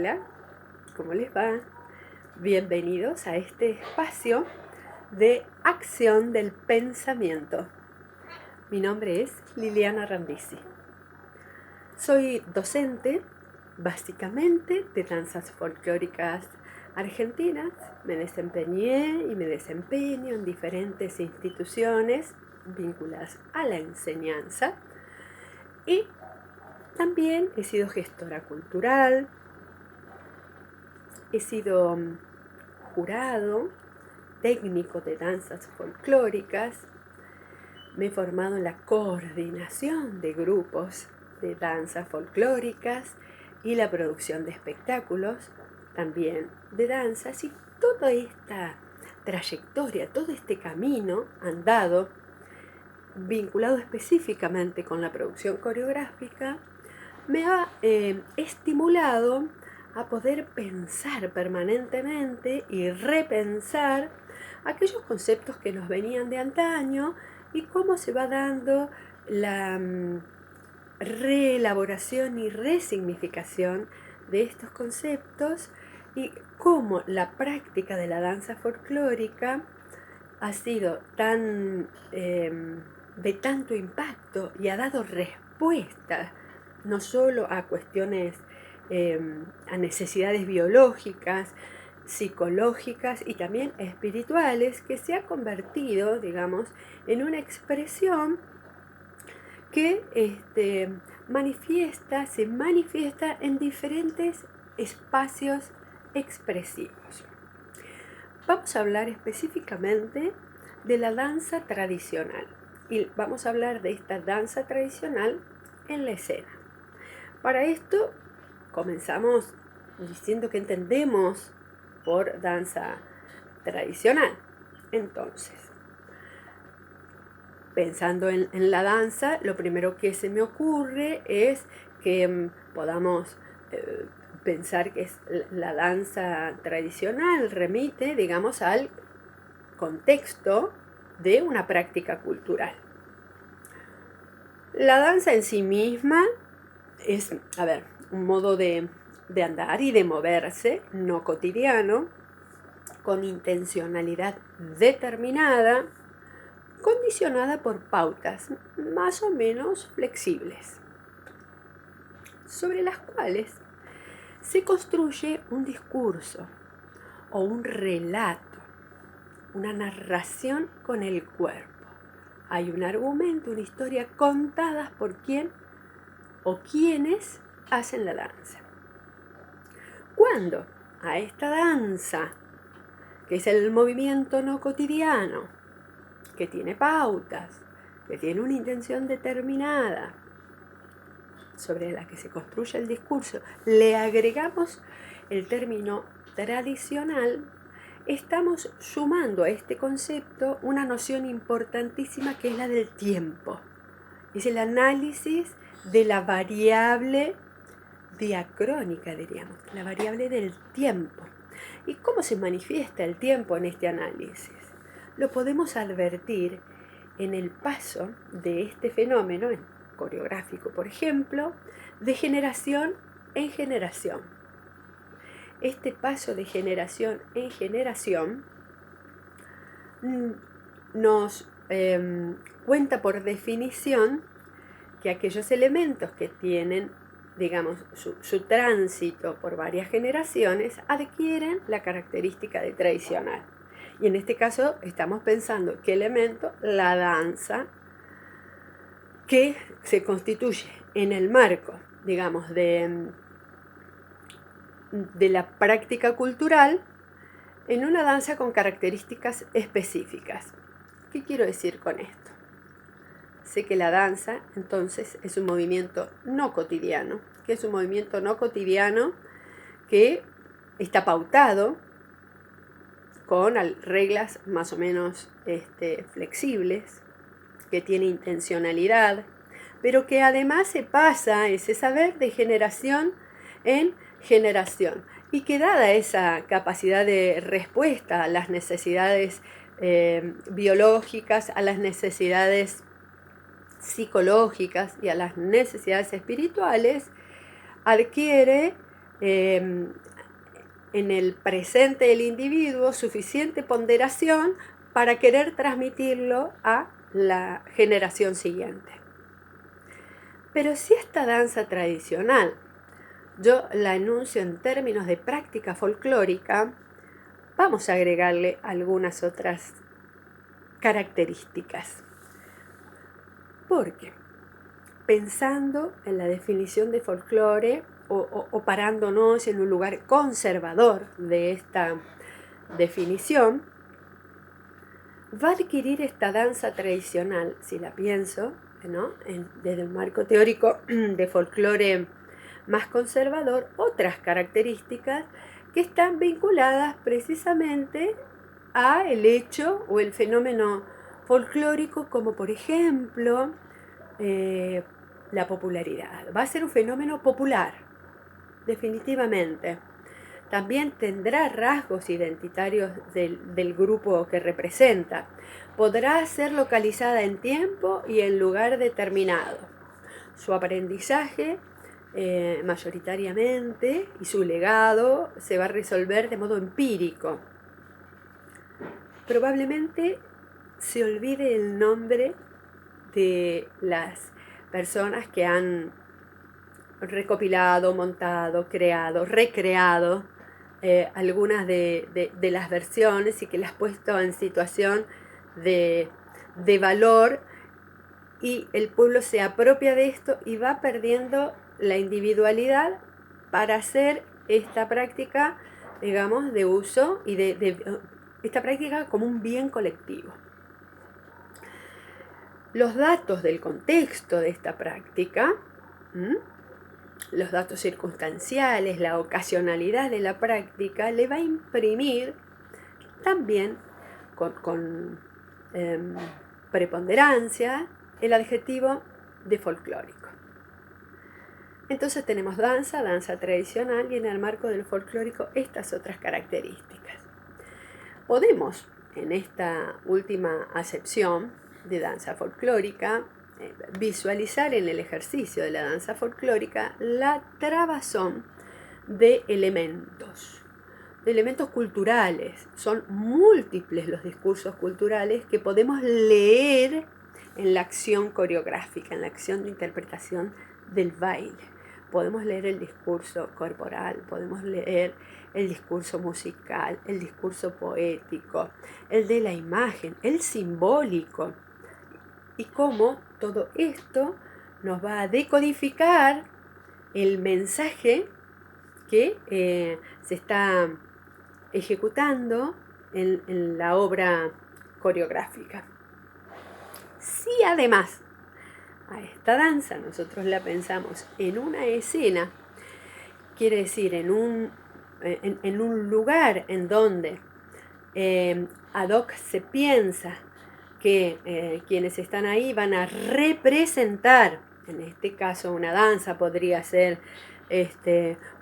Hola, ¿cómo les va? Bienvenidos a este espacio de acción del pensamiento. Mi nombre es Liliana Randisi. Soy docente, básicamente, de danzas folclóricas argentinas. Me desempeñé y me desempeño en diferentes instituciones vinculadas a la enseñanza. Y también he sido gestora cultural, he sido jurado, técnico de danzas folclóricas, me he formado en la coordinación de grupos de danzas folclóricas y la producción de espectáculos, también de danzas, y toda esta trayectoria, todo este camino andado, vinculado específicamente con la producción coreográfica, me ha estimulado a poder pensar permanentemente y repensar aquellos conceptos que nos venían de antaño y cómo se va dando la reelaboración y resignificación de estos conceptos, y cómo la práctica de la danza folclórica ha sido de tanto impacto y ha dado respuesta no solo a cuestiones, a necesidades biológicas, psicológicas y también espirituales, que se ha convertido, digamos, en una expresión que se manifiesta en diferentes espacios expresivos. Vamos a hablar específicamente de la danza tradicional y vamos a hablar de esta danza tradicional en la escena. Para esto comenzamos diciendo que entendemos por danza tradicional. Entonces, pensando en la danza, lo primero que se me ocurre es que podamos pensar que la danza tradicional remite, digamos, al contexto de una práctica cultural. La danza en sí misma es, un modo de andar y de moverse no cotidiano, con intencionalidad determinada, condicionada por pautas más o menos flexibles, sobre las cuales se construye un discurso o un relato, una narración con el cuerpo. Hay un argumento, una historia contadas por quién o quiénes hacen la danza. Cuando a esta danza, que es el movimiento no cotidiano, que tiene pautas, que tiene una intención determinada, sobre la que se construye el discurso, le agregamos el término tradicional, estamos sumando a este concepto una noción importantísima, que es la del tiempo. Es el análisis de la variable diacrónica, diríamos, la variable del tiempo. ¿Y cómo se manifiesta el tiempo en este análisis? Lo podemos advertir en el paso de este fenómeno coreográfico, por ejemplo, de generación en generación. Este paso de generación en generación nos cuenta por definición que aquellos elementos que tienen, digamos, su tránsito por varias generaciones adquieren la característica de tradicional. Y en este caso estamos pensando qué elemento, la danza, que se constituye en el marco, digamos, de la práctica cultural, en una danza con características específicas. ¿Qué quiero decir con esto? Sé que la danza, entonces, es un movimiento no cotidiano, que es un movimiento no cotidiano que está pautado con reglas más o menos flexibles, que tiene intencionalidad, pero que además se pasa ese saber de generación en generación, y que dada esa capacidad de respuesta a las necesidades biológicas, a las necesidades psicológicas y a las necesidades espirituales, adquiere en el presente del individuo suficiente ponderación para querer transmitirlo a la generación siguiente. Pero si esta danza tradicional yo la enuncio en términos de práctica folclórica, vamos a agregarle algunas otras características. Porque pensando en la definición de folclore o parándonos en un lugar conservador de esta definición, va a adquirir esta danza tradicional, si la pienso, ¿no? Desde un marco teórico de folclore más conservador, otras características que están vinculadas precisamente a el hecho o el fenómeno folclórico, como por ejemplo la popularidad. Va a ser un fenómeno popular, definitivamente. También tendrá rasgos identitarios del grupo que representa. Podrá ser localizada en tiempo y en lugar determinado. Su aprendizaje mayoritariamente y su legado se va a resolver de modo empírico. Probablemente se olvide el nombre de las personas que han recopilado, montado, creado, recreado algunas de las versiones y que las ha puesto en situación de valor, y el pueblo se apropia de esto y va perdiendo la individualidad para hacer esta práctica, digamos, de uso y de esta práctica como un bien colectivo. Los datos del contexto de esta práctica, los datos circunstanciales, la ocasionalidad de la práctica, le va a imprimir también con preponderancia el adjetivo de folclórico. Entonces tenemos danza tradicional, y en el marco del folclórico estas otras características. Podemos, en esta última acepción de danza folclórica, visualizar en el ejercicio de la danza folclórica la trabazón de elementos culturales. Son múltiples los discursos culturales que podemos leer en la acción coreográfica, en la acción de interpretación del baile. Podemos leer el discurso corporal, podemos leer el discurso musical, el discurso poético, el de la imagen, el simbólico, y cómo todo esto nos va a decodificar el mensaje que se está ejecutando en la obra coreográfica. Si además a esta danza nosotros la pensamos en una escena, quiere decir en un lugar en donde ad hoc se piensa que quienes están ahí van a representar, en este caso una danza, podría ser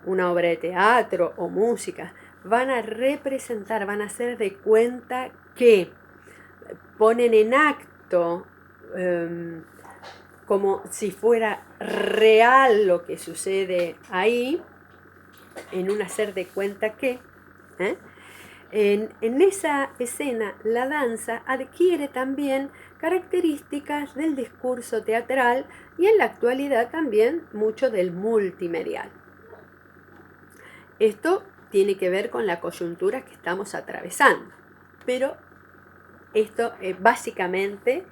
una obra de teatro o música, van a representar, van a hacer de cuenta que ponen en acto como si fuera real lo que sucede ahí, en un hacer de cuenta que en esa escena la danza adquiere también características del discurso teatral y en la actualidad también mucho del multimedial. Esto tiene que ver con la coyuntura que estamos atravesando, pero esto básicamente,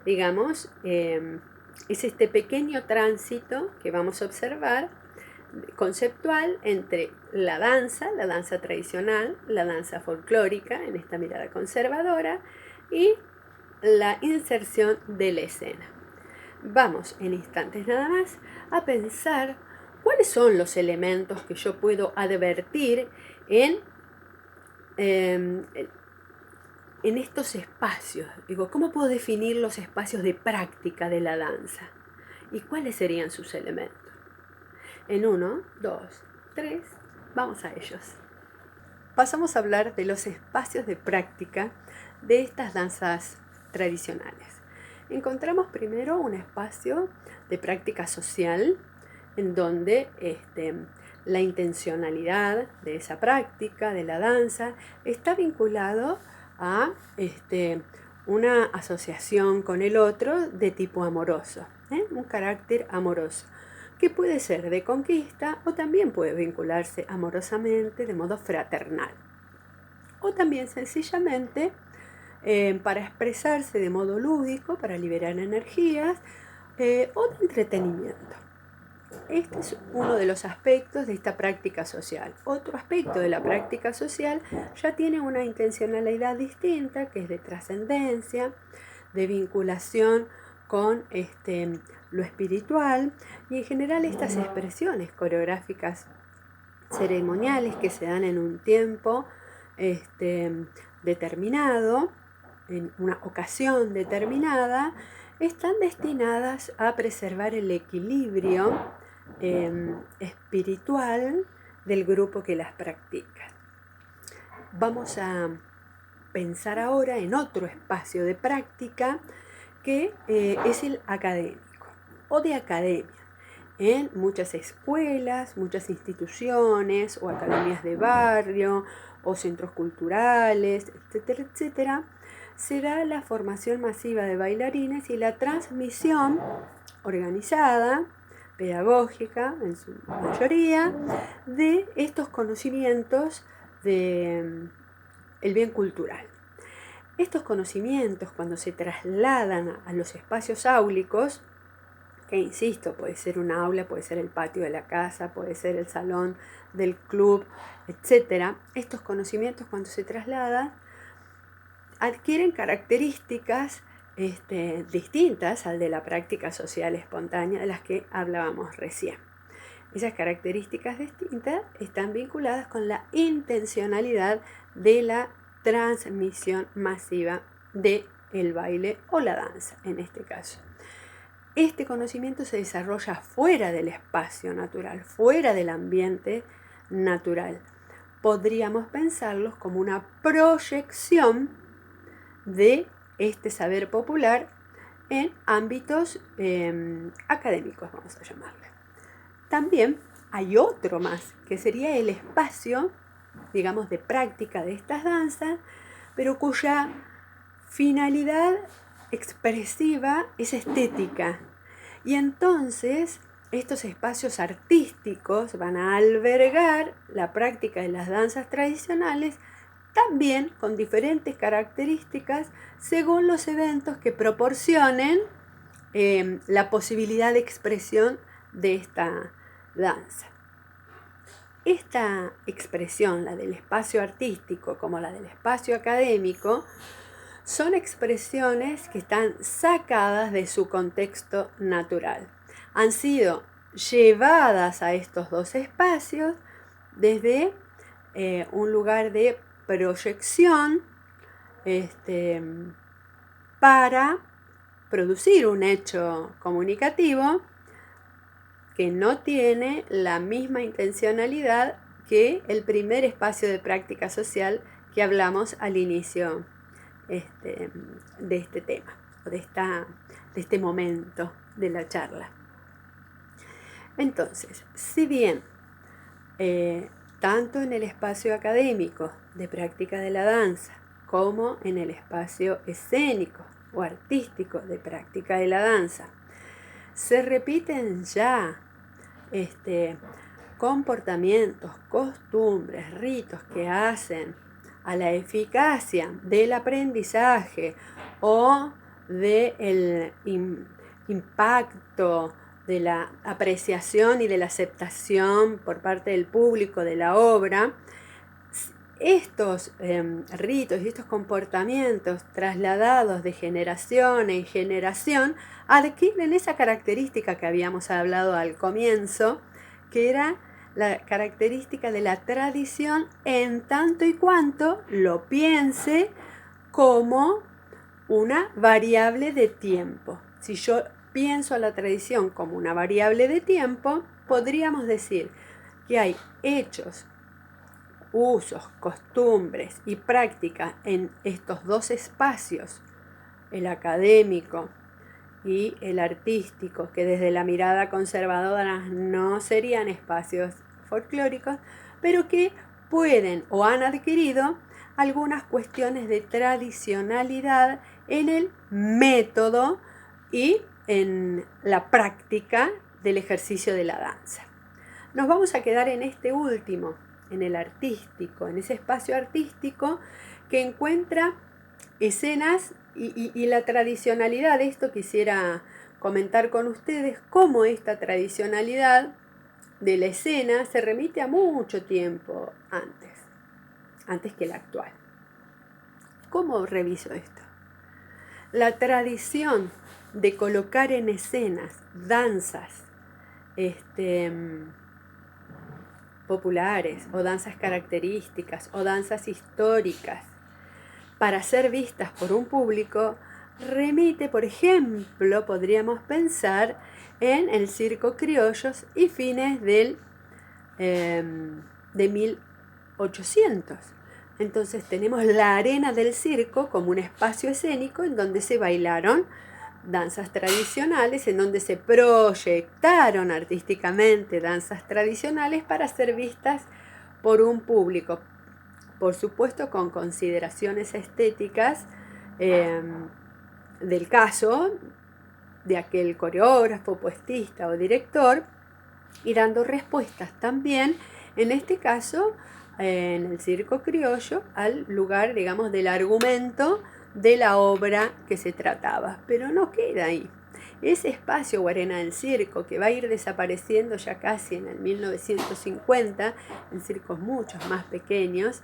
digamos, es este pequeño tránsito que vamos a observar conceptual entre la danza tradicional, la danza folclórica en esta mirada conservadora y la inserción de la escena. Vamos en instantes nada más a pensar cuáles son los elementos que yo puedo advertir en estos espacios. Digo, ¿cómo puedo definir los espacios de práctica de la danza? ¿Y cuáles serían sus elementos? En 1, 2, 3, vamos a ellos. Pasamos a hablar de los espacios de práctica de estas danzas tradicionales. Encontramos primero un espacio de práctica social en donde la intencionalidad de esa práctica, de la danza, está vinculado a una asociación con el otro de tipo amoroso, un carácter amoroso, que puede ser de conquista o también puede vincularse amorosamente de modo fraternal. O también sencillamente para expresarse de modo lúdico, para liberar energías o de entretenimiento. Este es uno de los aspectos de esta práctica social. Otro aspecto de la práctica social ya tiene una intencionalidad distinta, que es de trascendencia, de vinculación con lo espiritual, y en general estas expresiones coreográficas ceremoniales que se dan en un tiempo determinado, en una ocasión determinada, están destinadas a preservar el equilibrio espiritual del grupo que las practica. Vamos a pensar ahora en otro espacio de práctica que es el académico o de academia. En muchas escuelas, muchas instituciones o academias de barrio o centros culturales, etcétera, etcétera, se da la formación masiva de bailarines y la transmisión organizada, pedagógica en su mayoría, de estos conocimientos del bien cultural. Estos conocimientos, cuando se trasladan a los espacios áulicos, que insisto, puede ser una aula, puede ser el patio de la casa, puede ser el salón del club, etc. Estos conocimientos, cuando se trasladan, adquieren características distintas al de la práctica social espontánea de las que hablábamos recién. Esas características distintas están vinculadas con la intencionalidad de la transmisión masiva del baile o la danza, en este caso. Este conocimiento se desarrolla fuera del espacio natural, fuera del ambiente natural. Podríamos pensarlos como una proyección de este saber popular en ámbitos académicos, vamos a llamarle. También hay otro más, que sería el espacio, digamos, de práctica de estas danzas, pero cuya finalidad expresiva es estética. Y entonces estos espacios artísticos van a albergar la práctica de las danzas tradicionales, también con diferentes características según los eventos que proporcionen la posibilidad de expresión de esta danza. Esta expresión, la del espacio artístico como la del espacio académico, son expresiones que están sacadas de su contexto natural. Han sido llevadas a estos dos espacios desde un lugar de proyección para producir un hecho comunicativo que no tiene la misma intencionalidad que el primer espacio de práctica social que hablamos al inicio de este tema, o de este momento de la charla. Entonces, si bien tanto en el espacio académico de práctica de la danza como en el espacio escénico o artístico de práctica de la danza se repiten ya comportamientos, costumbres, ritos que hacen a la eficacia del aprendizaje o del impacto de la apreciación y de la aceptación por parte del público de la obra, estos ritos y estos comportamientos trasladados de generación en generación adquieren esa característica que habíamos hablado al comienzo, que era la característica de la tradición en tanto y cuanto lo piense como una variable de tiempo. Si yo pienso a la tradición como una variable de tiempo, podríamos decir que hay hechos, usos, costumbres y prácticas en estos dos espacios, el académico y el artístico, que desde la mirada conservadora no serían espacios folclóricos, pero que pueden o han adquirido algunas cuestiones de tradicionalidad en el método y en la práctica del ejercicio de la danza. Nos vamos a quedar en este último, en el artístico, en ese espacio artístico que encuentra escenas y la tradicionalidad. De esto quisiera comentar con ustedes cómo esta tradicionalidad de la escena se remite a mucho tiempo antes que la actual. ¿Cómo reviso esto? La tradición de colocar en escenas danzas populares o danzas características o danzas históricas para ser vistas por un público remite, por ejemplo, podríamos pensar en el circo criollos y fines de 1800. Entonces tenemos la arena del circo como un espacio escénico en donde se bailaron danzas tradicionales, en donde se proyectaron artísticamente danzas tradicionales para ser vistas por un público, por supuesto con consideraciones estéticas del caso de aquel coreógrafo, puestista o director, y dando respuestas también, en este caso, en el circo criollo, al lugar, digamos, del argumento de la obra que se trataba. Pero no queda ahí. Ese espacio o arena del circo, que va a ir desapareciendo ya casi en el 1950, en circos mucho más pequeños,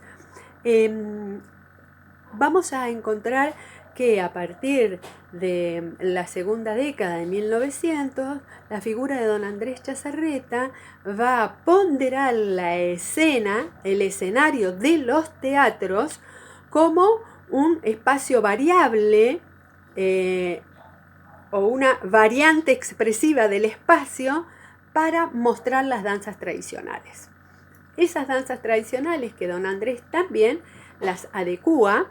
vamos a encontrar que a partir de la segunda década de 1900, la figura de don Andrés Chazarreta va a ponderar la escena, el escenario de los teatros, como un espacio variable o una variante expresiva del espacio para mostrar las danzas tradicionales. Esas danzas tradicionales que don Andrés también las adecua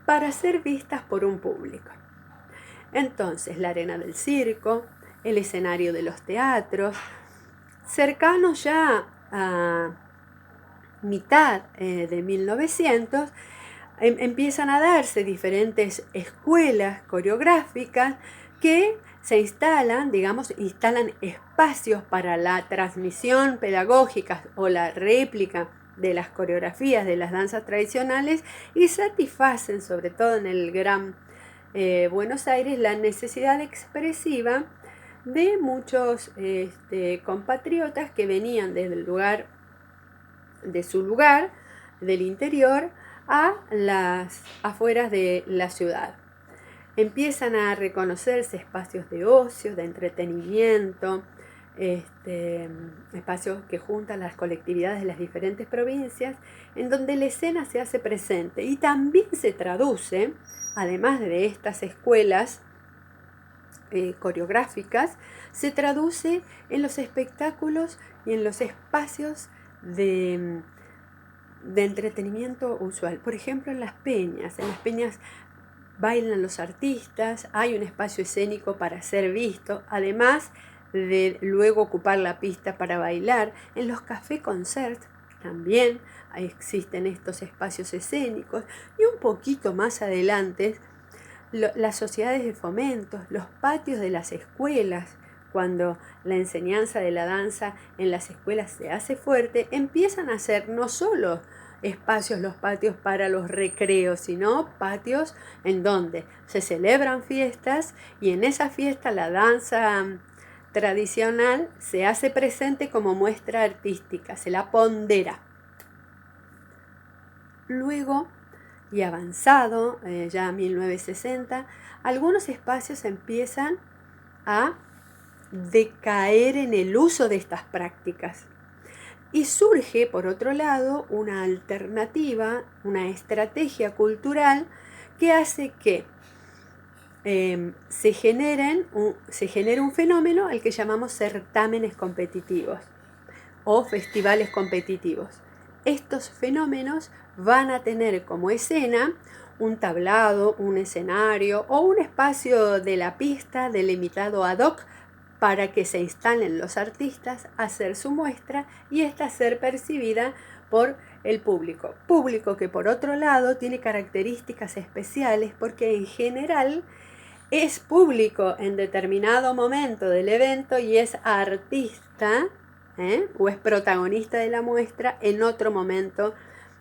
para ser vistas por un público. Entonces, la arena del circo, el escenario de los teatros, cercanos ya a mitad de 1900, empiezan a darse diferentes escuelas coreográficas que se instalan espacios para la transmisión pedagógica o la réplica de las coreografías de las danzas tradicionales y satisfacen, sobre todo en el Gran Buenos Aires, la necesidad expresiva de muchos compatriotas que venían desde su lugar, del interior, a las afueras de la ciudad. Empiezan a reconocerse espacios de ocio, de entretenimiento, espacios que juntan las colectividades de las diferentes provincias, en donde la escena se hace presente y también se traduce, además de estas escuelas coreográficas, se traduce en los espectáculos y en los espacios de entretenimiento usual. Por ejemplo, en las peñas bailan los artistas, hay un espacio escénico para ser visto, además de luego ocupar la pista para bailar. En los café concert también existen estos espacios escénicos, y un poquito más adelante las sociedades de fomento, los patios de las escuelas, cuando la enseñanza de la danza en las escuelas se hace fuerte, empiezan a ser no solo los patios para los recreos, sino patios en donde se celebran fiestas, y en esa fiesta la danza tradicional se hace presente como muestra artística, se la pondera. Luego, y avanzado, ya 1960, algunos espacios empiezan a decaer en el uso de estas prácticas. Y surge, por otro lado, una alternativa, una estrategia cultural que hace que se genere un fenómeno al que llamamos certámenes competitivos o festivales competitivos. Estos fenómenos van a tener como escena un tablado, un escenario o un espacio de la pista delimitado ad hoc para que se instalen los artistas a hacer su muestra y esta ser percibida por el público. Público que por otro lado tiene características especiales porque en general es público en determinado momento del evento y es artista o es protagonista de la muestra en otro momento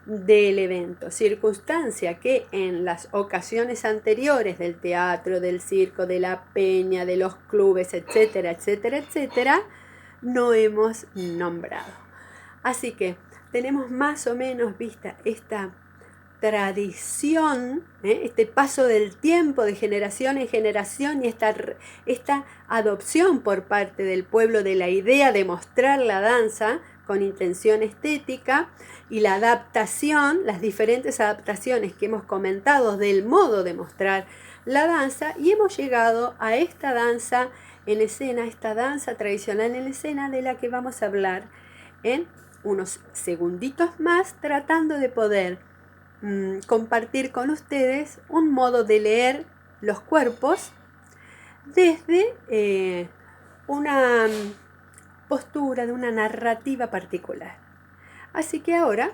del evento, circunstancia que en las ocasiones anteriores del teatro, del circo, de la peña, de los clubes, etcétera, etcétera, etcétera, no hemos nombrado. Así que tenemos más o menos vista esta tradición, este paso del tiempo de generación en generación y esta adopción por parte del pueblo de la idea de mostrar la danza con intención estética y la adaptación, las diferentes adaptaciones que hemos comentado del modo de mostrar la danza y hemos llegado a esta danza en escena, esta danza tradicional en escena de la que vamos a hablar en unos segunditos más, tratando de poder compartir con ustedes un modo de leer los cuerpos desde una postura, de una narrativa particular. Así que ahora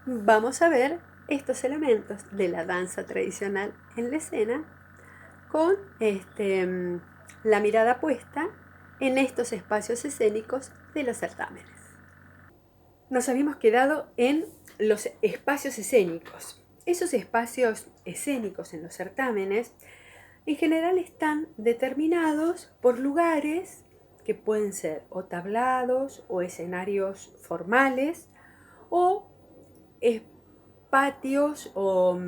vamos a ver estos elementos de la danza tradicional en la escena con la mirada puesta en estos espacios escénicos de los certámenes. Nos habíamos quedado en los espacios escénicos. Esos espacios escénicos en los certámenes en general están determinados por lugares que pueden ser o tablados o escenarios formales o patios o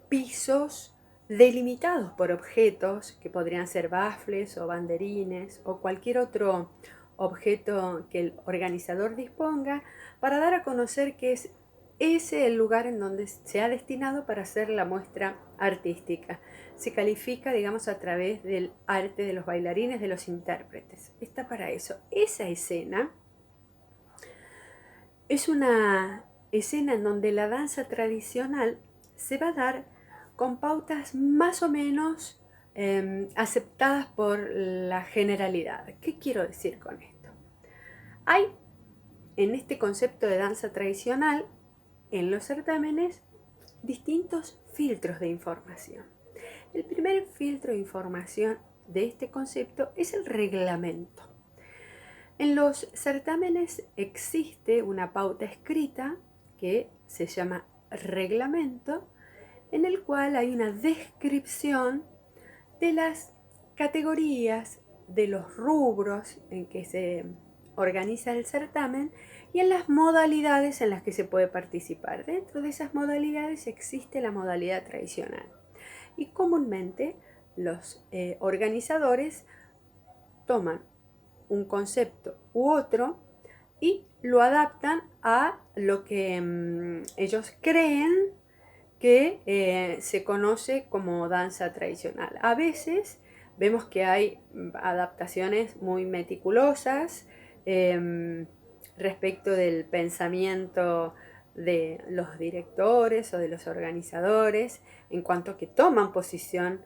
pisos delimitados por objetos que podrían ser bafles o banderines o cualquier otro objeto que el organizador disponga para dar a conocer que es ese el lugar en donde se ha destinado para hacer la muestra artística. Se califica, digamos, a través del arte de los bailarines, de los intérpretes. Está para eso. Esa escena es una escena en donde la danza tradicional se va a dar con pautas más o menos aceptadas por la generalidad. ¿Qué quiero decir con esto? Hay en este concepto de danza tradicional, en los certámenes, distintos filtros de información. El primer filtro de información de este concepto es el reglamento. En los certámenes existe una pauta escrita que se llama reglamento, en el cual hay una descripción de las categorías, de los rubros en que se organiza el certamen y en las modalidades en las que se puede participar. Dentro de esas modalidades existe la modalidad tradicional y comúnmente los organizadores toman un concepto u otro y lo adaptan a lo que ellos creen que se conoce como danza tradicional. A veces vemos que hay adaptaciones muy meticulosas respecto del pensamiento de los directores o de los organizadores en cuanto a que toman posición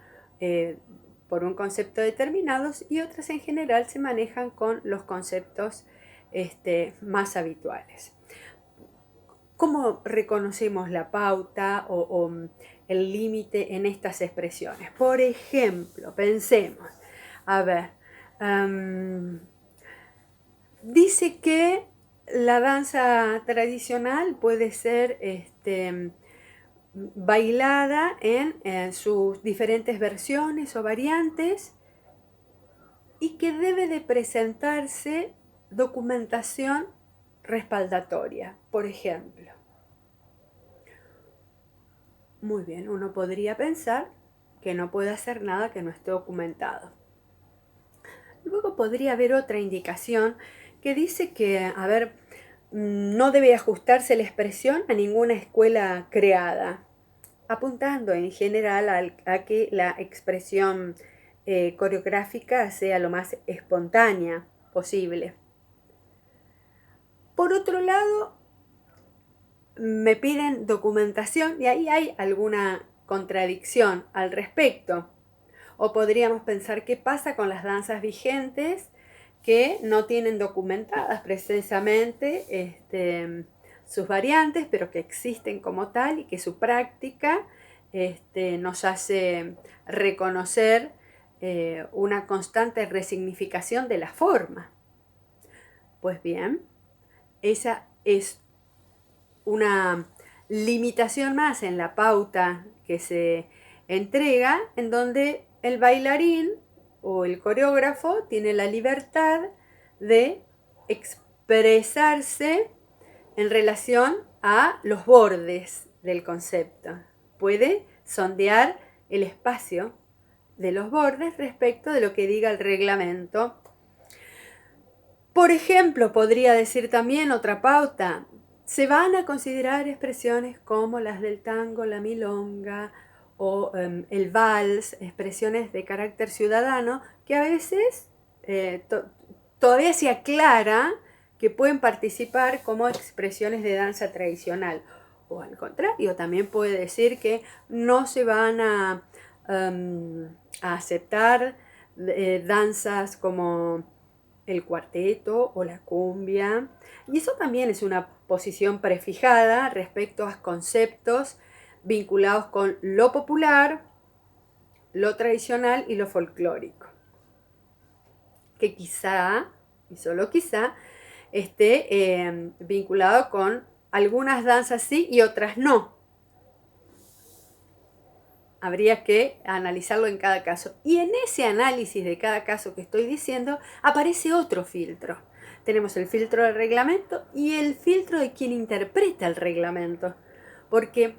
por un concepto determinado y otras en general se manejan con los conceptos más habituales. ¿Cómo reconocemos la pauta o el límite en estas expresiones? Por ejemplo, pensemos, a ver, dice que la danza tradicional puede ser bailada en sus diferentes versiones o variantes y que debe de presentarse documentación respaldatoria, por ejemplo. Muy bien, uno podría pensar que no puede hacer nada que no esté documentado. Luego podría haber otra indicación que dice que, no debe ajustarse la expresión a ninguna escuela creada, apuntando en general a que la expresión coreográfica sea lo más espontánea posible. Por otro lado, me piden documentación y ahí hay alguna contradicción al respecto. O podríamos pensar qué pasa con las danzas vigentes que no tienen documentadas precisamente sus variantes, pero que existen como tal y que su práctica nos hace reconocer una constante resignificación de la forma. Pues bien, esa es una limitación más en la pauta que se entrega, en donde el bailarín o el coreógrafo tiene la libertad de expresarse en relación a los bordes del concepto. Puede sondear el espacio de los bordes respecto de lo que diga el reglamento. Por ejemplo, podría decir también otra pauta: se van a considerar expresiones como las del tango, la milonga o el vals, expresiones de carácter ciudadano que a veces todavía se aclara que pueden participar como expresiones de danza tradicional. O al contrario, también puede decir que no se van a aceptar danzas como el cuarteto o la cumbia. Y eso también es una posición prefijada respecto a conceptos vinculados con lo popular, lo tradicional y lo folclórico, que quizá, y solo quizá, esté vinculado con algunas danzas sí y otras no. Habría que analizarlo en cada caso. Y en ese análisis de cada caso que estoy diciendo, aparece otro filtro. Tenemos el filtro del reglamento y el filtro de quien interpreta el reglamento. Porque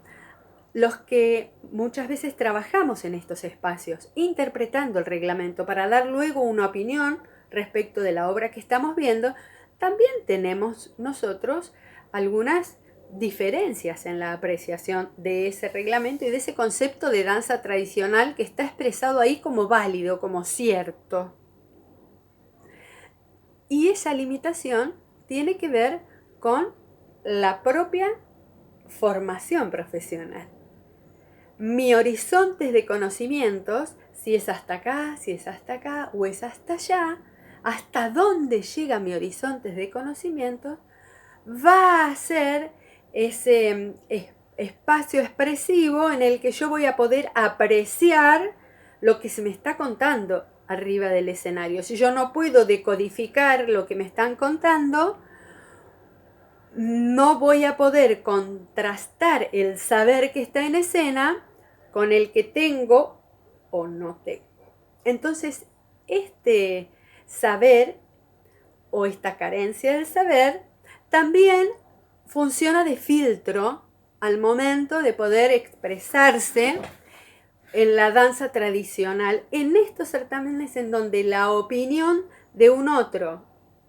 los que muchas veces trabajamos en estos espacios, interpretando el reglamento para dar luego una opinión respecto de la obra que estamos viendo, también tenemos nosotros algunas diferencias en la apreciación de ese reglamento y de ese concepto de danza tradicional que está expresado ahí como válido, como cierto. Y esa limitación tiene que ver con la propia formación profesional. Mi horizonte de conocimientos, si es hasta acá, si es hasta acá o es hasta allá, hasta dónde llega mi horizonte de conocimientos, va a ser ese espacio expresivo en el que yo voy a poder apreciar lo que se me está contando arriba del escenario. Si yo no puedo decodificar lo que me están contando, no voy a poder contrastar el saber que está en escena con el que tengo o no tengo. Entonces, este saber o esta carencia del saber también funciona de filtro al momento de poder expresarse en la danza tradicional, en estos certámenes en donde la opinión de un otro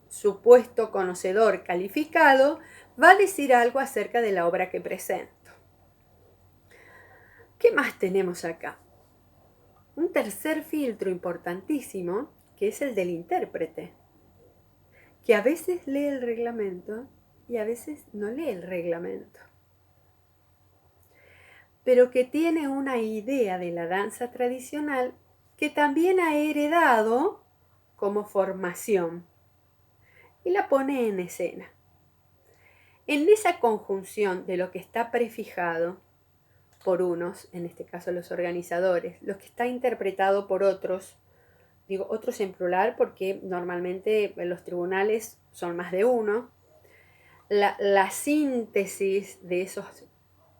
supuesto conocedor calificado va a decir algo acerca de la obra que presento. ¿Qué más tenemos acá? Un tercer filtro importantísimo, que es el del intérprete, que a veces lee el reglamento y a veces no lee el reglamento, pero que tiene una idea de la danza tradicional que también ha heredado como formación y la pone en escena. En esa conjunción de lo que está prefijado por unos, en este caso los organizadores, lo que está interpretado por otros, digo otros en plural porque normalmente los tribunales son más de uno, la síntesis de esos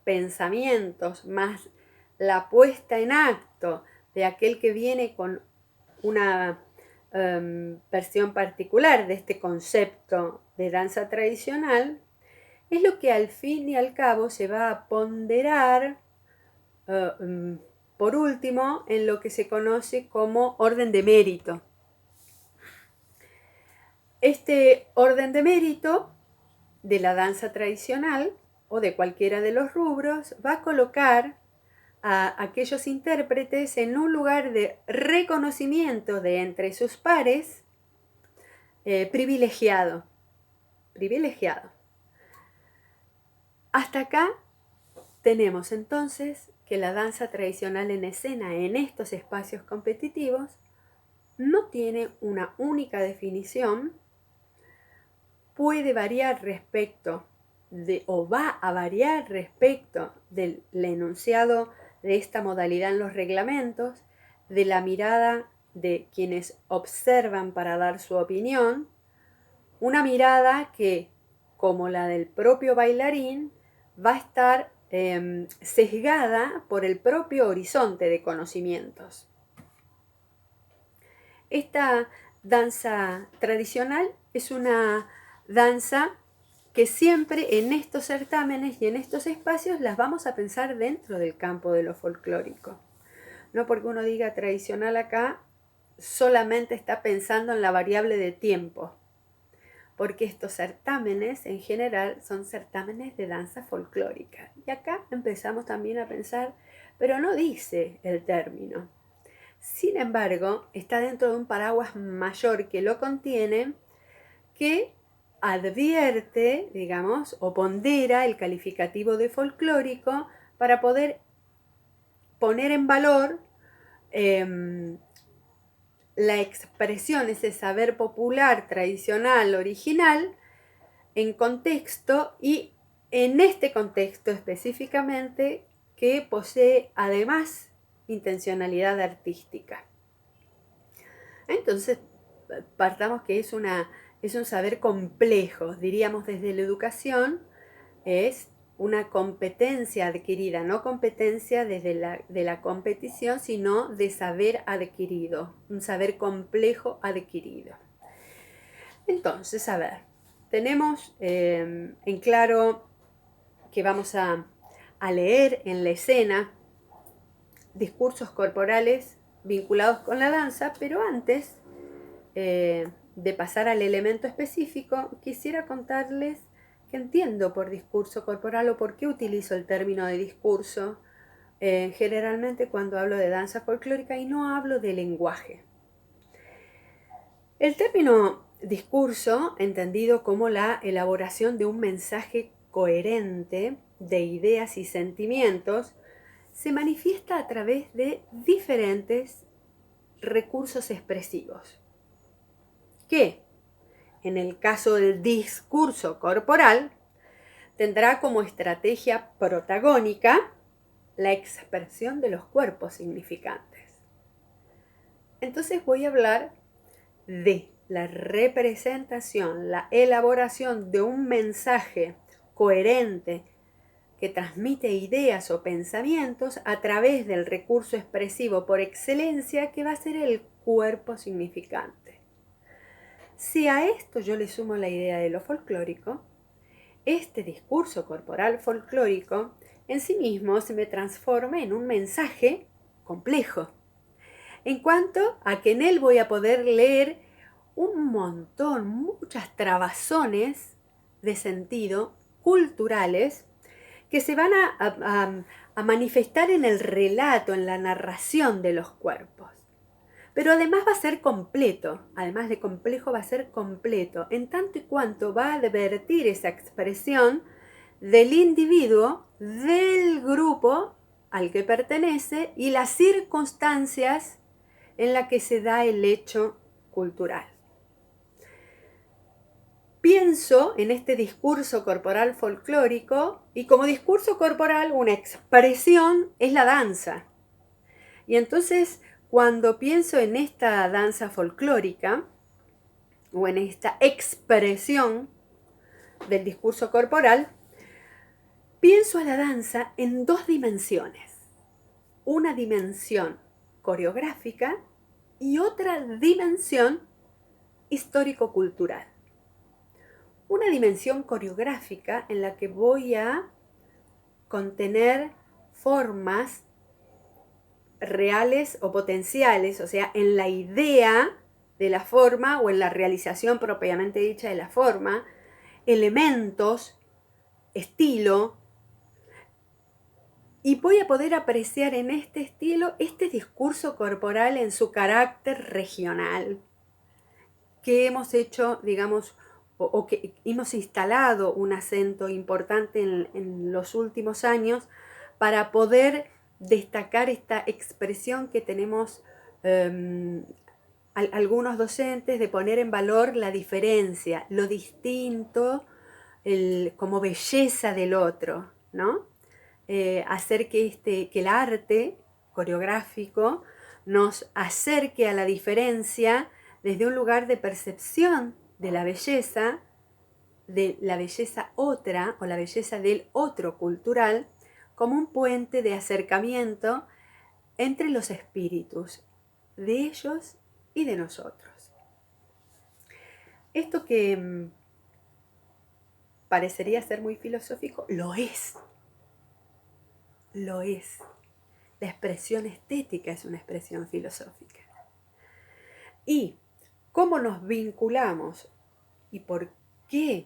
pensamientos más la puesta en acto de aquel que viene con una versión particular de este concepto de danza tradicional, es lo que al fin y al cabo se va a ponderar por último en lo que se conoce como orden de mérito. Este orden de mérito de la danza tradicional o de cualquiera de los rubros va a colocar a aquellos intérpretes en un lugar de reconocimiento de entre sus pares privilegiado. Hasta acá tenemos entonces que la danza tradicional en escena en estos espacios competitivos no tiene una única definición, puede variar respecto o va a variar respecto del enunciado de esta modalidad en los reglamentos, de la mirada de quienes observan para dar su opinión, una mirada que, como la del propio bailarín, va a estar sesgada por el propio horizonte de conocimientos. Esta danza tradicional es una danza que siempre en estos certámenes y en estos espacios las vamos a pensar dentro del campo de lo folclórico. No porque uno diga tradicional acá, solamente está pensando en la variable de tiempo, porque estos certámenes en general son certámenes de danza folclórica. Y acá empezamos también a pensar, pero no dice el término. Sin embargo, está dentro de un paraguas mayor que lo contiene, que advierte, digamos, o pondera el calificativo de folclórico para poder poner en valor la expresión, ese saber popular, tradicional, original, en contexto y en este contexto específicamente que posee además intencionalidad artística. Entonces, partamos que es un saber complejo, diríamos desde la educación, es una competencia adquirida, no competencia desde la competición, sino de saber adquirido, un saber complejo adquirido. Entonces, a ver, tenemos en claro que vamos a leer en la escena discursos corporales vinculados con la danza, pero antes de pasar al elemento específico, quisiera contarles que entiendo por discurso corporal o por qué utilizo el término de discurso generalmente cuando hablo de danza folclórica y no hablo de lenguaje. El término discurso, entendido como la elaboración de un mensaje coherente de ideas y sentimientos, se manifiesta a través de diferentes recursos expresivos, que, en el caso del discurso corporal, tendrá como estrategia protagónica la expresión de los cuerpos significantes. Entonces voy a hablar de la representación, la elaboración de un mensaje coherente que transmite ideas o pensamientos a través del recurso expresivo por excelencia que va a ser el cuerpo significante. Si a esto yo le sumo la idea de lo folclórico, este discurso corporal folclórico en sí mismo se me transforma en un mensaje complejo, en cuanto a que en él voy a poder leer un montón, muchas trabazones de sentido culturales que se van a manifestar en el relato, en la narración de los cuerpos. Pero además va a ser completo, además de complejo va a ser completo, en tanto y cuanto va a advertir esa expresión del individuo, del grupo al que pertenece y las circunstancias en las que se da el hecho cultural. Pienso en este discurso corporal folclórico y como discurso corporal una expresión es la danza. Y entonces cuando pienso en esta danza folclórica o en esta expresión del discurso corporal, pienso a la danza en dos dimensiones. Una dimensión coreográfica y otra dimensión histórico-cultural. Una dimensión coreográfica en la que voy a contener formas reales o potenciales, o sea, en la idea de la forma o en la realización propiamente dicha de la forma, elementos, estilo, y voy a poder apreciar en este estilo este discurso corporal en su carácter regional, que hemos hecho, digamos, o que hemos instalado un acento importante en los últimos años para poder destacar esta expresión que tenemos algunos docentes de poner en valor la diferencia, lo distinto, como belleza del otro, ¿no? Hacer que el arte coreográfico nos acerque a la diferencia desde un lugar de percepción de la belleza otra o la belleza del otro cultural, como un puente de acercamiento entre los espíritus de ellos y de nosotros. Esto que parecería ser muy filosófico, lo es. Lo es. La expresión estética es una expresión filosófica. Y cómo nos vinculamos y por qué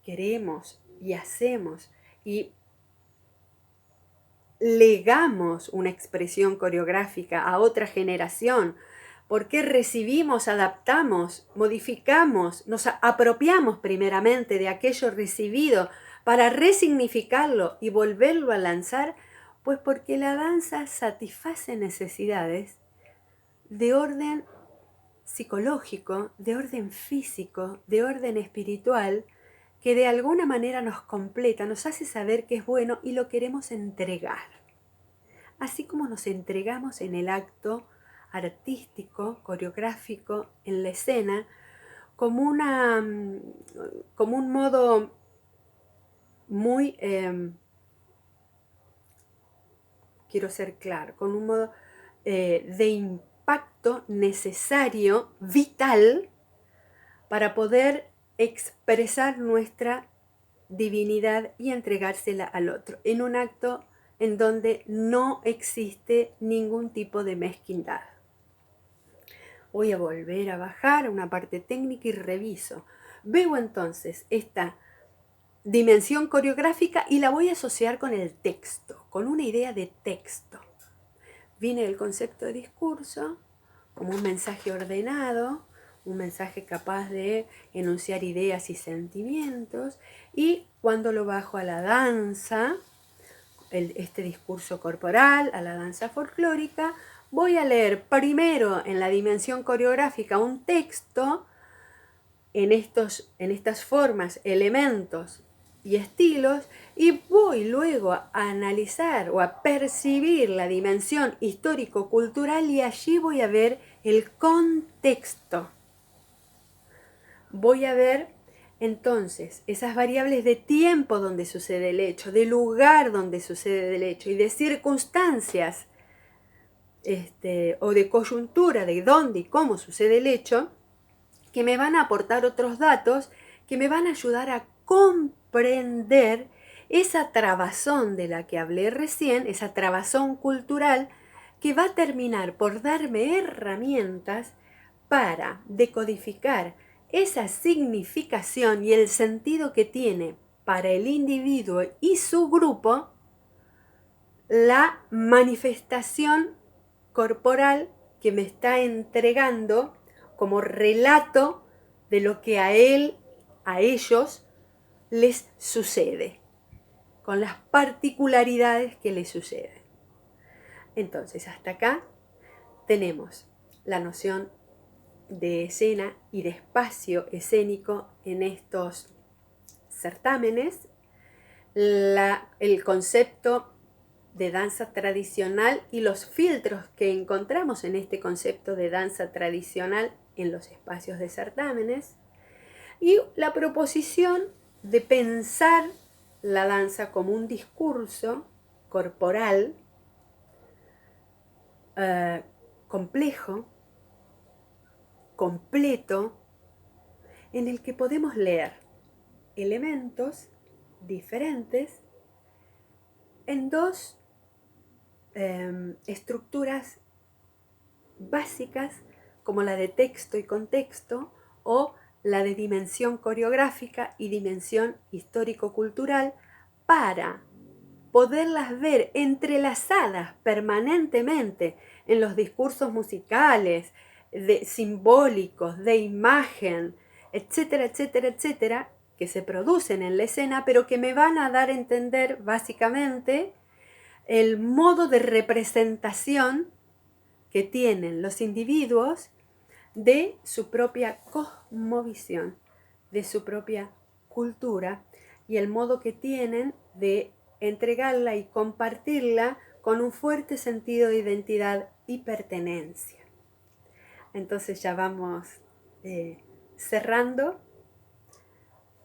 queremos y hacemos y legamos una expresión coreográfica a otra generación, por qué recibimos, adaptamos, modificamos, nos apropiamos primeramente de aquello recibido para resignificarlo y volverlo a lanzar, pues porque la danza satisface necesidades de orden psicológico, de orden físico, de orden espiritual, que de alguna manera nos completa, nos hace saber que es bueno y lo queremos entregar. Así como nos entregamos en el acto artístico, coreográfico, en la escena, como un modo muy, quiero ser claro, con un modo de impacto necesario, vital, para poder expresar nuestra divinidad y entregársela al otro, en un acto en donde no existe ningún tipo de mezquindad. Voy a volver a bajar a una parte técnica y reviso. Veo entonces esta dimensión coreográfica y la voy a asociar con el texto, con una idea de texto. Viene el concepto de discurso como un mensaje ordenado, un mensaje capaz de enunciar ideas y sentimientos, y cuando lo bajo a la danza, este discurso corporal, a la danza folclórica, voy a leer primero en la dimensión coreográfica un texto en estas formas, elementos y estilos, y voy luego a analizar o a percibir la dimensión histórico-cultural y allí voy a ver el contexto. Voy a ver entonces esas variables de tiempo donde sucede el hecho, de lugar donde sucede el hecho y de circunstancias o de coyuntura de dónde y cómo sucede el hecho, que me van a aportar otros datos que me van a ayudar a comprender esa trabazón de la que hablé recién, esa trabazón cultural que va a terminar por darme herramientas para decodificar esa significación y el sentido que tiene para el individuo y su grupo la manifestación corporal que me está entregando como relato de lo que a ellos les sucede, con las particularidades que les suceden. Entonces, hasta acá tenemos la noción de escena y de espacio escénico en estos certámenes, el concepto de danza tradicional y los filtros que encontramos en este concepto de danza tradicional en los espacios de certámenes, y la proposición de pensar la danza como un discurso corporal complejo, completo, en el que podemos leer elementos diferentes en dos estructuras básicas, como la de texto y contexto, o la de dimensión coreográfica y dimensión histórico-cultural, para poderlas ver entrelazadas permanentemente en los discursos musicales, simbólicos, de imagen, etcétera, etcétera, etcétera, que se producen en la escena, pero que me van a dar a entender básicamente el modo de representación que tienen los individuos de su propia cosmovisión, de su propia cultura y el modo que tienen de entregarla y compartirla con un fuerte sentido de identidad y pertenencia. Entonces ya vamos cerrando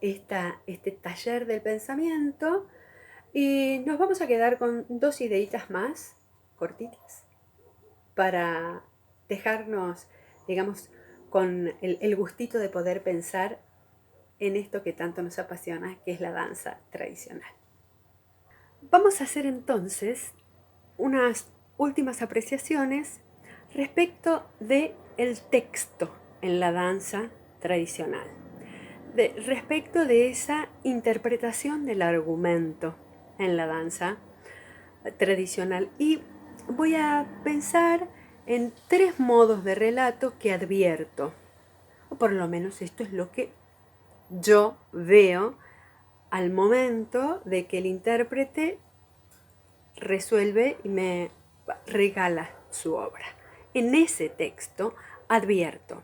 este taller del pensamiento y nos vamos a quedar con 2 ideitas más cortitas para dejarnos, digamos, con el gustito de poder pensar en esto que tanto nos apasiona, que es la danza tradicional. Vamos a hacer entonces unas últimas apreciaciones respecto del texto en la danza tradicional, respecto de esa interpretación del argumento en la danza tradicional. Y voy a pensar en 3 modos de relato que advierto, o por lo menos esto es lo que yo veo al momento de que el intérprete resuelve y me regala su obra. En ese texto advierto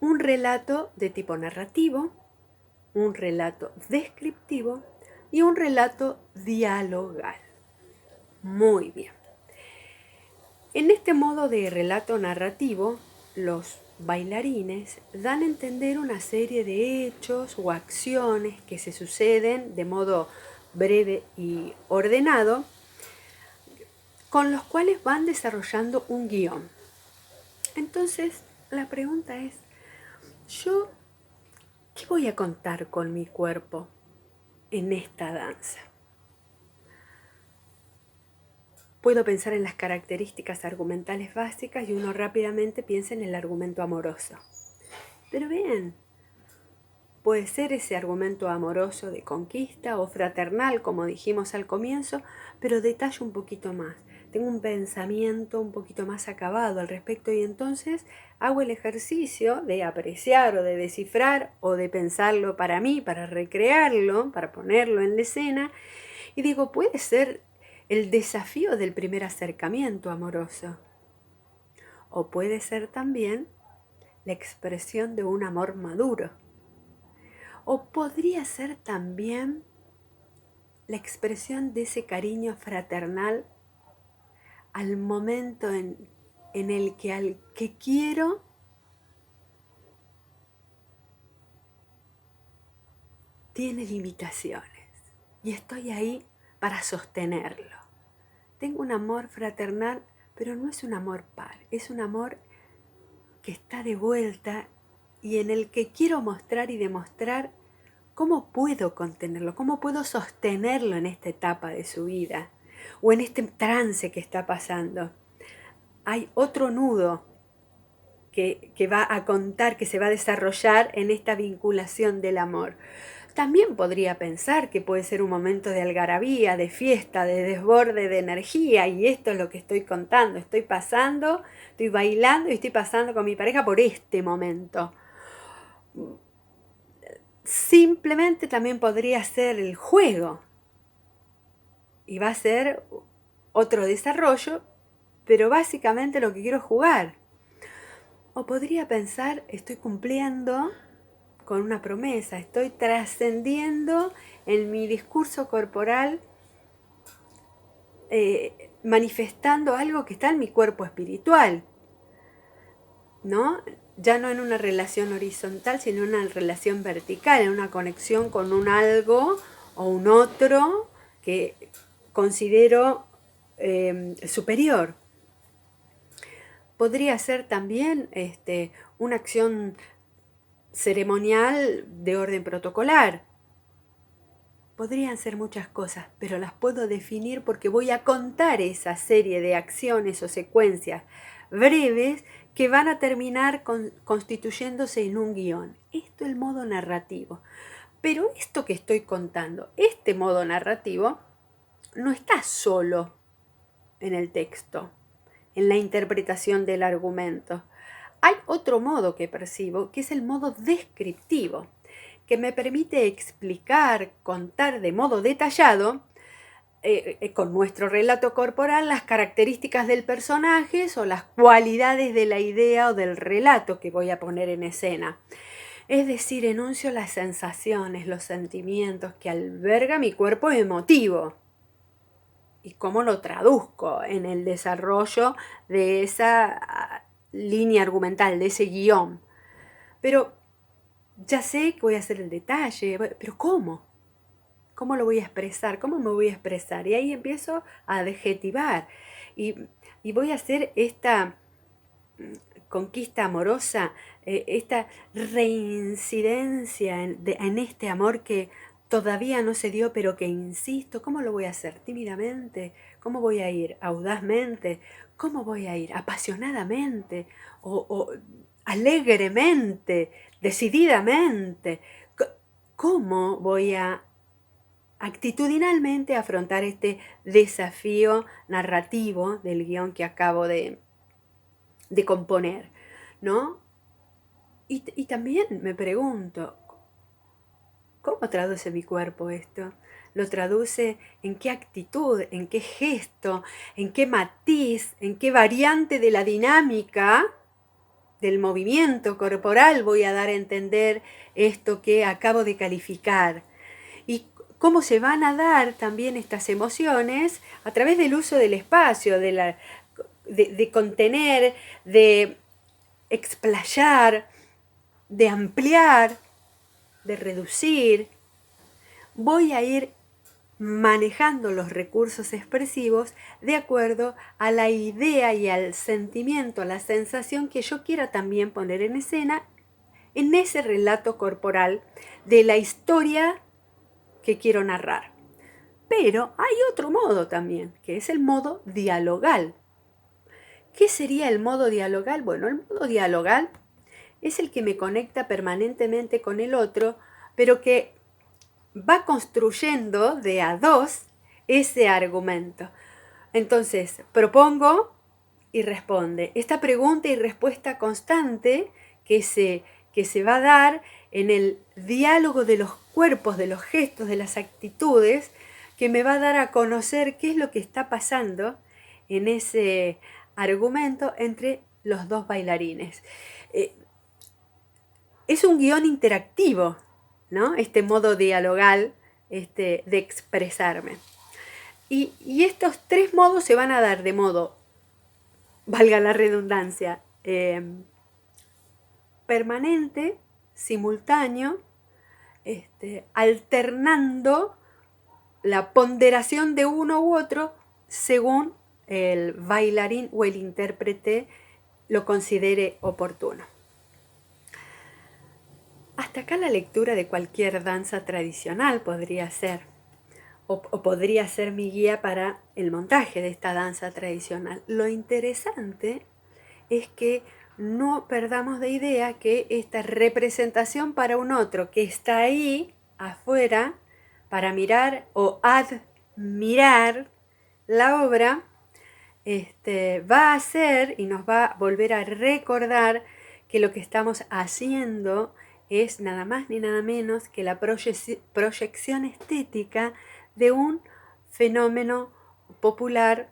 un relato de tipo narrativo, un relato descriptivo y un relato dialogal. Muy bien. En este modo de relato narrativo, los bailarines dan a entender una serie de hechos o acciones que se suceden de modo breve y ordenado, con los cuales van desarrollando un guión. Entonces, la pregunta es, ¿yo qué voy a contar con mi cuerpo en esta danza? Puedo pensar en las características argumentales básicas y uno rápidamente piensa en el argumento amoroso. Pero bien, puede ser ese argumento amoroso de conquista o fraternal, como dijimos al comienzo, pero detallo un poquito más. Tengo un pensamiento un poquito más acabado al respecto y entonces hago el ejercicio de apreciar o de descifrar o de pensarlo para mí, para recrearlo, para ponerlo en la escena y digo, puede ser el desafío del primer acercamiento amoroso o puede ser también la expresión de un amor maduro. O podría ser también la expresión de ese cariño fraternal al momento en el que al que quiero tiene limitaciones y estoy ahí para sostenerlo. Tengo un amor fraternal, pero no es un amor par, es un amor que está de vuelta y en el que quiero mostrar y demostrar cómo puedo contenerlo, cómo puedo sostenerlo en esta etapa de su vida o en este trance que está pasando. Hay otro nudo que va a contar, que se va a desarrollar en esta vinculación del amor. También podría pensar que puede ser un momento de algarabía, de fiesta, de desborde de energía, y esto es lo que estoy contando. Estoy pasando, estoy bailando y estoy pasando con mi pareja por este momento. Simplemente también podría ser el juego, y va a ser otro desarrollo, pero básicamente lo que quiero es jugar. O podría pensar, estoy cumpliendo con una promesa, estoy trascendiendo en mi discurso corporal, manifestando algo que está en mi cuerpo espiritual, ¿no? Ya no en una relación horizontal, sino en una relación vertical, en una conexión con un algo o un otro que considero superior. Podría ser también una acción ceremonial de orden protocolar. Podrían ser muchas cosas, pero las puedo definir porque voy a contar esa serie de acciones o secuencias breves que van a terminar constituyéndose en un guión. Esto es el modo narrativo. Pero esto que estoy contando, este modo narrativo, no está solo en el texto, en la interpretación del argumento. Hay otro modo que percibo, que es el modo descriptivo, que me permite explicar, contar de modo detallado con nuestro relato corporal las características del personaje o las cualidades de la idea o del relato que voy a poner en escena. Es decir, enuncio las sensaciones, los sentimientos que alberga mi cuerpo emotivo y cómo lo traduzco en el desarrollo de esa línea argumental, de ese guión. Pero ya sé que voy a hacer el detalle, pero ¿cómo? ¿Cómo lo voy a expresar? ¿Cómo me voy a expresar? Y ahí empiezo a adjetivar y voy a hacer esta conquista amorosa, esta reincidencia en este amor que todavía no se dio, pero que insisto. ¿Cómo lo voy a hacer? ¿Tímidamente? ¿Cómo voy a ir? ¿Audazmente? ¿Cómo voy a ir? ¿Apasionadamente? ¿O alegremente? ¿Decididamente? ¿Cómo voy a actitudinalmente afrontar este desafío narrativo del guión que acabo de componer, ¿no? Y también me pregunto, ¿cómo traduce mi cuerpo esto? ¿Lo traduce en qué actitud, en qué gesto, en qué matiz, en qué variante de la dinámica del movimiento corporal voy a dar a entender esto que acabo de calificar? Y cómo se van a dar también estas emociones a través del uso del espacio, de contener, de explayar, de ampliar, de reducir. Voy a ir manejando los recursos expresivos de acuerdo a la idea y al sentimiento, a la sensación que yo quiera también poner en escena en ese relato corporal de la historia que quiero narrar. Pero hay otro modo también, que es el modo dialogal. ¿Qué sería el modo dialogal? Bueno, el modo dialogal es el que me conecta permanentemente con el otro, pero que va construyendo de a dos ese argumento. Entonces, propongo y responde. Esta pregunta y respuesta constante que se va a dar en el diálogo de los cuerpos, de los gestos, de las actitudes, que me va a dar a conocer qué es lo que está pasando en ese argumento entre los dos bailarines. Es un guión interactivo, ¿no? Este modo dialogal de expresarme. Y estos tres modos se van a dar de modo, valga la redundancia, permanente, simultáneo, alternando la ponderación de uno u otro según el bailarín o el intérprete lo considere oportuno. Hasta acá la lectura de cualquier danza tradicional podría ser, o podría ser mi guía para el montaje de esta danza tradicional. Lo interesante es que no perdamos de idea que esta representación para un otro que está ahí afuera para mirar o admirar la obra, va a hacer y nos va a volver a recordar que lo que estamos haciendo es nada más ni nada menos que la proyección estética de un fenómeno popular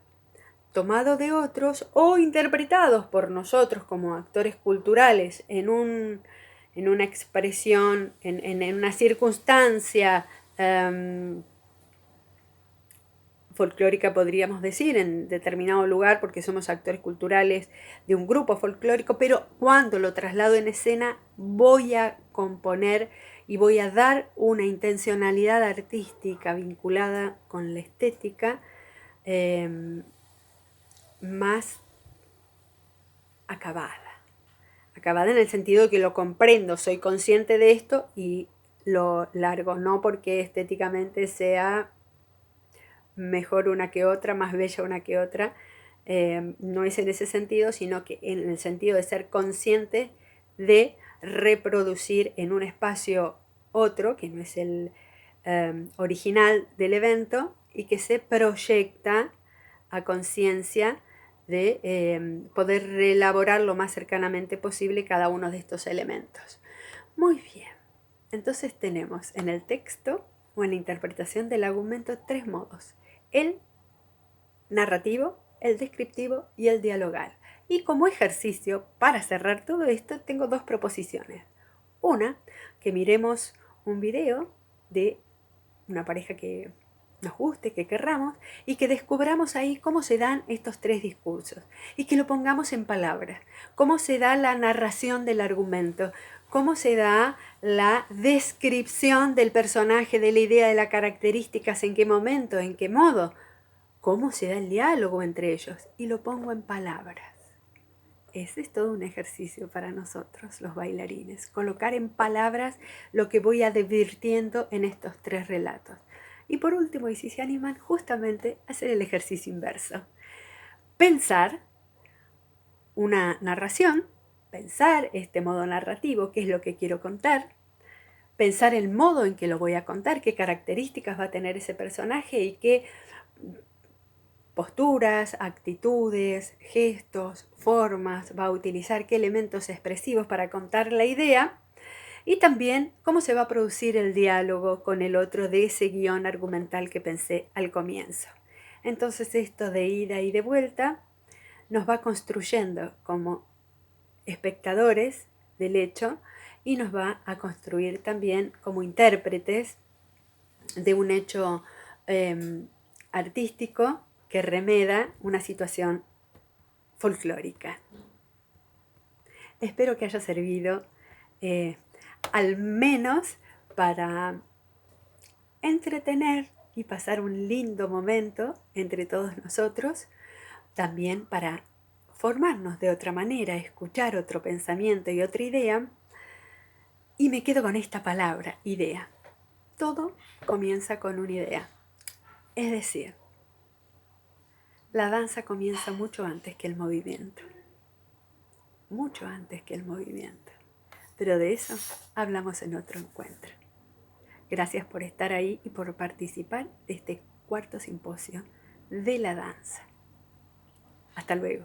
tomado de otros o interpretados por nosotros como actores culturales en una expresión, en una circunstancia folclórica, podríamos decir, en determinado lugar, porque somos actores culturales de un grupo folclórico, pero cuando lo traslado en escena voy a componer y voy a dar una intencionalidad artística vinculada con la estética más acabada en el sentido de que lo comprendo, soy consciente de esto y lo largo, no porque estéticamente sea mejor una que otra, más bella una que otra, no es en ese sentido, sino que en el sentido de ser consciente de reproducir en un espacio otro, que no es el original del evento, y que se proyecta a conciencia de poder reelaborar lo más cercanamente posible cada uno de estos elementos. Muy bien, entonces tenemos en el texto o en la interpretación del argumento tres modos: el narrativo, el descriptivo y el dialogal. Y como ejercicio, para cerrar todo esto, tengo 2 proposiciones. Una, que miremos un video de una pareja que nos guste, que querramos, y que descubramos ahí cómo se dan estos 3 discursos, y que lo pongamos en palabras, cómo se da la narración del argumento, cómo se da la descripción del personaje, de la idea, de las características, en qué momento, en qué modo, cómo se da el diálogo entre ellos, y lo pongo en palabras. Ese es todo un ejercicio para nosotros, los bailarines, colocar en palabras lo que voy advirtiendo en estos 3 relatos. Y por último, y si se animan, justamente hacer el ejercicio inverso. Pensar una narración, pensar este modo narrativo, qué es lo que quiero contar, pensar el modo en que lo voy a contar, qué características va a tener ese personaje y qué posturas, actitudes, gestos, formas va a utilizar, qué elementos expresivos para contar la idea, y también cómo se va a producir el diálogo con el otro de ese guión argumental que pensé al comienzo. Entonces esto de ida y de vuelta nos va construyendo como espectadores del hecho y nos va a construir también como intérpretes de un hecho artístico que remeda una situación folclórica. Espero que haya servido al menos para entretener y pasar un lindo momento entre todos nosotros, también para formarnos de otra manera, escuchar otro pensamiento y otra idea. Y me quedo con esta palabra, idea. Todo comienza con una idea. Es decir, la danza comienza mucho antes que el movimiento. Mucho antes que el movimiento. Pero de eso hablamos en otro encuentro. Gracias por estar ahí y por participar de este 4º simposio de la danza. Hasta luego.